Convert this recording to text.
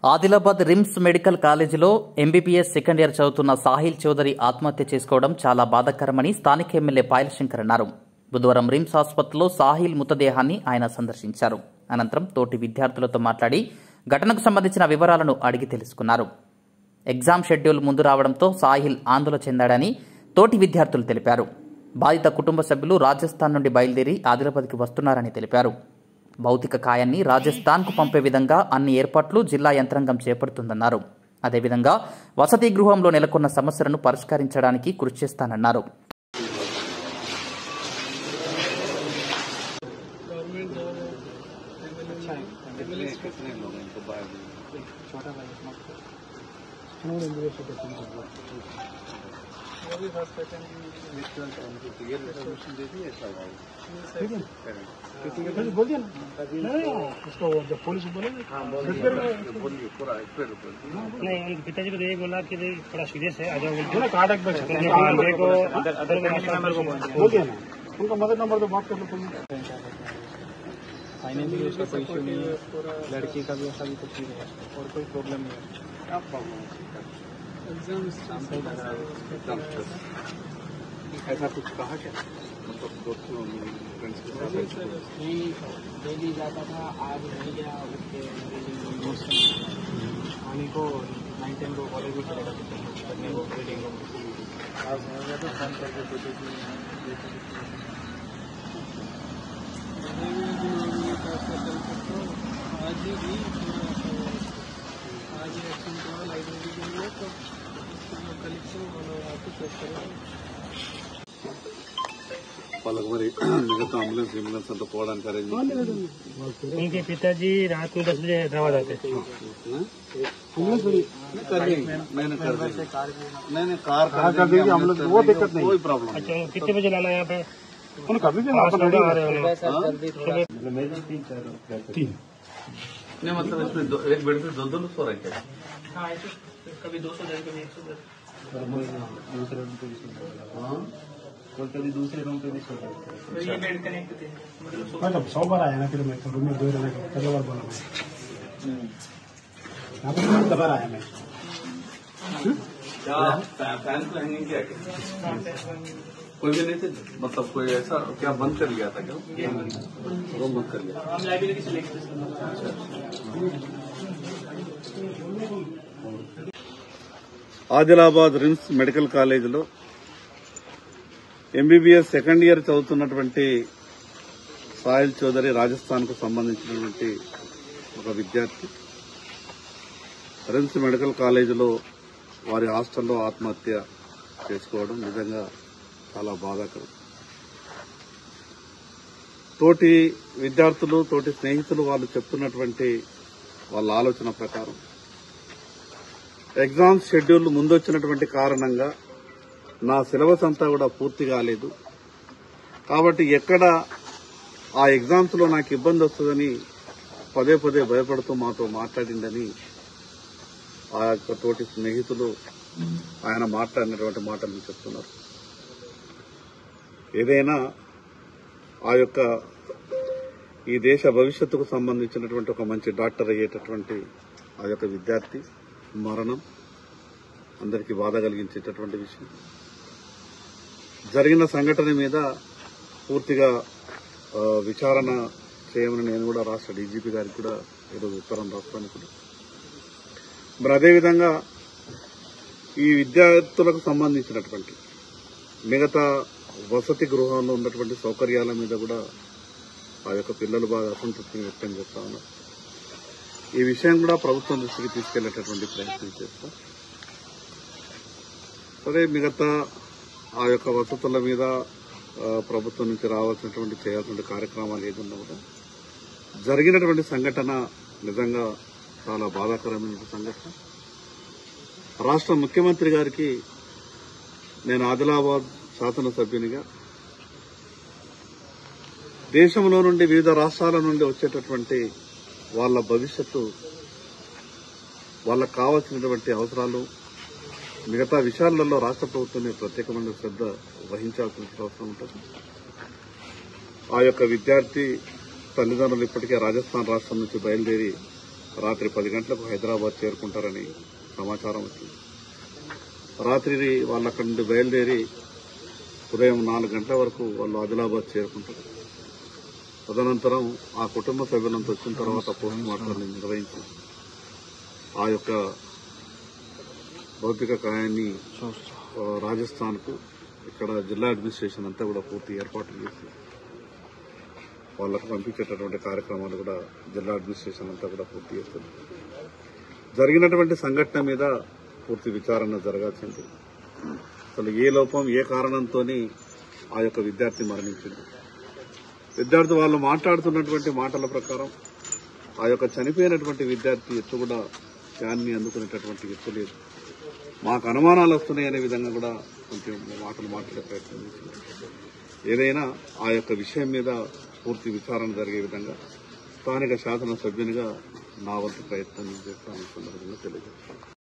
Adilabad RIMS medical కాలేజీలో MBBS second year చదువుతున్న సాహిల్ చౌదరి ఆత్మహత్య చేసుకోవడం చాలా బాధాకరమని స్థానిక ఎమ్మెల్యే పాయల్ శంకర్ అన్నారు. బుధవారం రిమ్స్ ఆసుపత్రిలో సాహిల్ మృతదేహాన్ని ఆయన సందర్శించారు. అనంతరం తోటి విద్యార్థులతో మాట్లాడి ఘటనకు సంబంధించిన వివరాలను అడిగి తెలుసుకున్నారు. ఎగ్జామ్ షెడ్యూల్ ముందు రావడంతో సాహిల్ ఆందోళన చెందాడని తోటి విద్యార్థులు తెలిపారు. బాధిత కుటుంబ సభ్యులు రాజస్థాన్ నుండి బయలుదేరి ఆదిలాబాద్కి వస్తున్నారని తెలిపారు. భౌతిక కాయాన్ని రాజస్థాన్కు పంపే విధంగా అన్ని ఏర్పాట్లు జిల్లా యంత్రాంగం చేపడుతుందన్నారు. అదేవిధంగా వసతి గృహంలో నెలకొన్న సమస్యలను పరిష్కరించడానికి కృషి చేస్తానన్నారు. बोल दिया ना उसको जब पुलिस बोले नहीं पिताजी को यही बोला कि थोड़ा सीरियस है आ जाओ ना कार्ड को बोल दिया ना उनका मदर नंबर तो बात कर लो फाइनेंशियली उसका कोई इशू नहीं है, लड़की का भी ऐसा भी कुछ नहीं है और कोई प्रॉब्लम नहीं है. क्या प्रॉब्लम ऐसा कुछ कहा क्या मतलब दोस्तों फ्रेंड्स के साथ नहीं डेली जाता था, आज नहीं गया. उसके आने को 9-10 को कॉलेज भी चलेगा करने को रीडिंग को आज नहीं गया तो फोन करके पूछे कि आज ही एक्शन करो लाइब्रेरी के लिए तो कलेक्शन आपको चेक करेंगे. వాళ్ళకి మరి మిగతా అంబులెన్స్ అంతా పోవడానికి అరేంజ్ उनके पिताजी रात में 10 बजे हैदराबाद आते थे. कार कर देंगे एम्बुलेंस, वो दिक्कत नहीं, कोई प्रॉब्लम. अच्छा कितने बजे लाना यहाँ पे कर दीजिए ना नहीं मतलब इसमें एक बेड पे दो लोग सो रहे क्या? हाँ कभी 210 कभी 110 कभी दूसरे रूम पे भी सो रहे. ये बेड कनेक्ट थे मतलब 100 बार आया ना फिर मैं तो रूम में 2 रहने का पहली बार बोला मैं बार आया मैं क्या फैन तो हैंगिंग किया कोई भी नहीं थे मतलब कोई ऐसा क्या बंद कर लिया था क्या? रूम बंद कर लिया. हम लाइब्रेरी से लेकर ఆదిలాబాద్ రిమ్స్ మెడికల్ కాలేజీలో ఎంబీబీఎస్ సెకండ్ ఇయర్ చదువుతున్నటువంటి సాహిల్ చౌదరి రాజస్థాన్కు సంబంధించినటువంటి ఒక విద్యార్థి రిమ్స్ మెడికల్ కాలేజీలో వారి హాస్టల్లో ఆత్మహత్య చేసుకోవడం నిజంగా చాలా బాధాకరం. తోటి విద్యార్థులు తోటి స్నేహితులు వాళ్ళు చెప్తున్నటువంటి వాళ్ళ ఆలోచన ప్రకారం ఎగ్జామ్స్ షెడ్యూల్ ముందొచ్చినటువంటి కారణంగా నా సిలబస్ అంతా కూడా పూర్తి కాలేదు కాబట్టి ఎక్కడ ఆ ఎగ్జామ్స్ లో నాకు ఇబ్బంది వస్తుందని పదే పదే భయపడుతూ మాతో మాట్లాడిందని ఆ యొక్క తోటి స్నేహితులు ఆయన మాట్లాడినటువంటి మాటలు చెప్తున్నారు. ఏదైనా ఆ యొక్క ఈ దేశ భవిష్యత్తుకు సంబంధించినటువంటి ఒక మంచి డాక్టర్ అయ్యేటటువంటి ఆ యొక్క విద్యార్థి మరణం అందరికీ బాధ కలిగించేటటువంటి విషయం. జరిగిన సంఘటన మీద పూర్తిగా విచారణ చేయమని నేను కూడా రాష్ట్ర డీజీపీ గారికి కూడా ఈరోజు ఉత్తరం రాస్తాను. మరి అదేవిధంగా ఈ విద్యార్థులకు సంబంధించినటువంటి మిగతా వసతి గృహాల్లో ఉన్నటువంటి సౌకర్యాల మీద కూడా ఆ యొక్క పిల్లలు బాగా అసంతృప్తిని వ్యక్తం చేస్తా ఉన్నారు. ఈ విషయం కూడా ప్రభుత్వం దృష్టికి తీసుకెళ్లేటటువంటి ప్రయత్నం చేస్తాం. సరే మిగతా ఆ యొక్క వసతుల మీద ప్రభుత్వం నుంచి రావాల్సినటువంటి చేయాల్సిన కార్యక్రమాలు ఏదన్నా కూడా జరిగినటువంటి సంఘటన నిజంగా చాలా బాధాకరమైన సంఘటన. రాష్ట్ర ముఖ్యమంత్రి గారికి నేను ఆదిలాబాద్ శాసనసభ్యునిగా దేశంలో నుండి వివిధ రాష్ట్రాల నుండి వచ్చేటటువంటి వాళ్ళ భవిష్యత్తు వాళ్ళకు కావాల్సినటువంటి అవసరాలు మిగతా విషయాలలో రాష్ట్ర ప్రభుత్వమే ప్రత్యేకమైన శ్రద్ధ వహించాల్సిన అవసరం ఉంటుంది. ఆ యొక్క విద్యార్థి తల్లిదండ్రులు ఇప్పటికే రాజస్థాన్ రాష్ట్రం నుంచి బయలుదేరి రాత్రి 10 గంటలకు హైదరాబాద్ చేరుకుంటారని సమాచారం వచ్చింది. రాత్రి వాళ్ళు అక్కడి నుండి బయలుదేరి ఉదయం 4 గంటల వరకు వాళ్ళు ఆదిలాబాద్ చేరుకుంటారు. తదనంతరం ఆ కుటుంబ సభ్యులంతా వచ్చిన తర్వాత పోస్ట్ మార్టం నిర్వహించి ఆ యొక్క భౌతిక కాయాన్ని రాజస్థాన్కు ఇక్కడ జిల్లా అడ్మినిస్ట్రేషన్ అంతా కూడా పూర్తి ఏర్పాట్లు చేసి వాళ్ళకు పంపించేటటువంటి కార్యక్రమాలు కూడా జిల్లా అడ్మినిస్ట్రేషన్ అంతా కూడా పూర్తి చేస్తుంది. జరిగినటువంటి సంఘటన మీద పూర్తి విచారణ జరగాల్సింది. అసలు ఏ లోపం ఏ కారణంతో ఆ యొక్క విద్యార్థి మరణించింది. విద్యార్థి వాళ్ళు మాట్లాడుతున్నటువంటి మాటల ప్రకారం ఆ యొక్క చనిపోయినటువంటి విద్యార్థి ఎత్తు కూడా ఫ్యాన్ని అందుకునేటటువంటి ఎత్తు లేదు. మాకు అనుమానాలు వస్తున్నాయి అనే విధంగా కూడా కొంచెం మాటలు మాట్లాడే ప్రయత్నం చేసింది. ఏదైనా ఆ యొక్క విషయం మీద పూర్తి విచారణ జరిగే విధంగా స్థానిక శాసనసభ్యునిగా నా వంతు ప్రయత్నం చేస్తానని సందర్భంగా తెలియజేస్తాను.